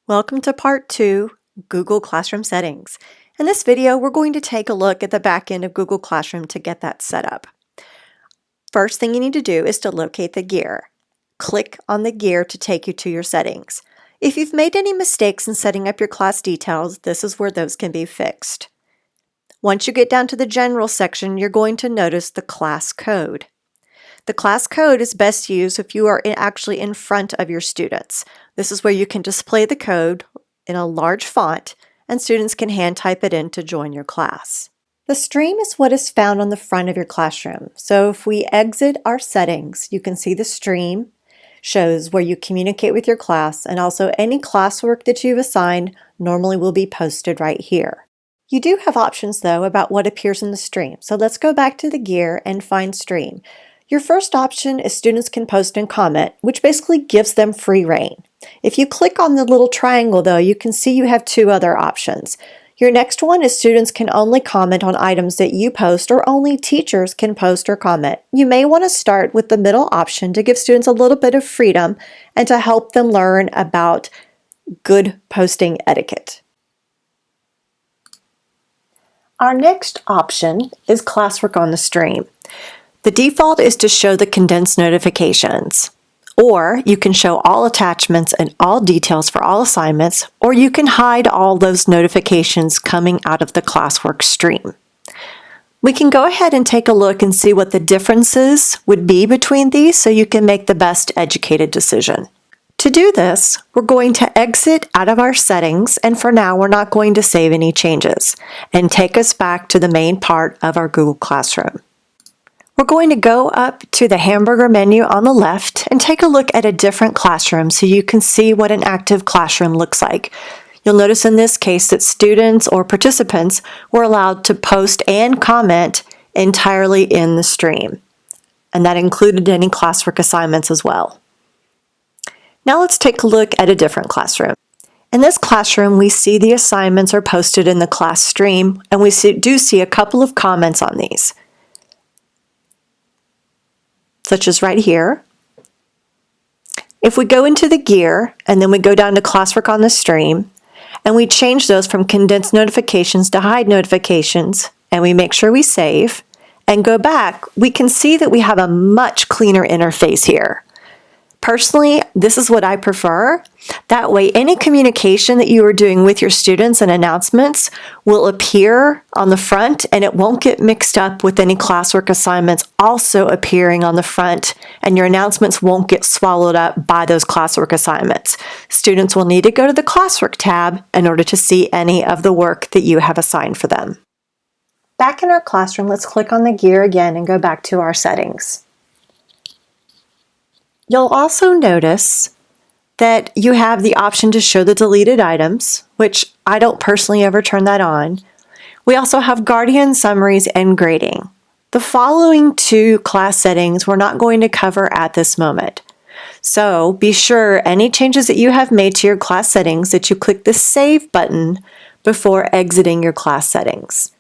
Welcome to part 2, Google Classroom Settings. In this video, we're going to take a look at the back end of Google Classroom to get that set up. First thing you need to do is to locate the gear. Click on the gear to take you to your settings. If you've made any mistakes in setting up your class details, this is where those can be fixed. Once you get down to the General section, you're going to notice the class code. The class code is best used if you are actually in front of your students. This is where you can display the code in a large font and students can hand type it in to join your class. The stream is what is found on the front of your classroom. So if we exit our settings, you can see the stream shows where you communicate with your class, and also any classwork that you've assigned normally will be posted right here. You do have options though about what appears in the stream. So let's go back to the gear and find stream. Your first option is students can post and comment, which basically gives them free reign. If you click on the little triangle though, you can see you have two other options. Your next one is students can only comment on items that you post, or only teachers can post or comment. You may want to start with the middle option to give students a little bit of freedom and to help them learn about good posting etiquette. Our next option is classwork on the stream. The default is to show the condensed notifications, or you can show all attachments and all details for all assignments, or you can hide all those notifications coming out of the classwork stream. We can go ahead and take a look and see what the differences would be between these so you can make the best educated decision. To do this, we're going to exit out of our settings, and for now we're not going to save any changes, and take us back to the main part of our Google Classroom. We're going to go up to the hamburger menu on the left and take a look at a different classroom so you can see what an active classroom looks like. You'll notice in this case that students or participants were allowed to post and comment entirely in the stream, and that included any classwork assignments as well. Now let's take a look at a different classroom. In this classroom, we see the assignments are posted in the class stream, and we do see a couple of comments on these, such as right here. If we go into the gear and then we go down to classwork on the stream and we change those from condensed notifications to hide notifications, and we make sure we save and go back, we can see that we have a much cleaner interface here. Personally, this is what I prefer. That way, any communication that you are doing with your students and announcements will appear on the front, and it won't get mixed up with any classwork assignments also appearing on the front, and your announcements won't get swallowed up by those classwork assignments. Students will need to go to the classwork tab in order to see any of the work that you have assigned for them. Back in our classroom, let's click on the gear again and go back to our settings. You'll also notice that you have the option to show the deleted items, which I don't personally ever turn that on. We also have Guardian summaries and grading. The following two class settings we're not going to cover at this moment. So be sure any changes that you have made to your class settings that you click the Save button before exiting your class settings.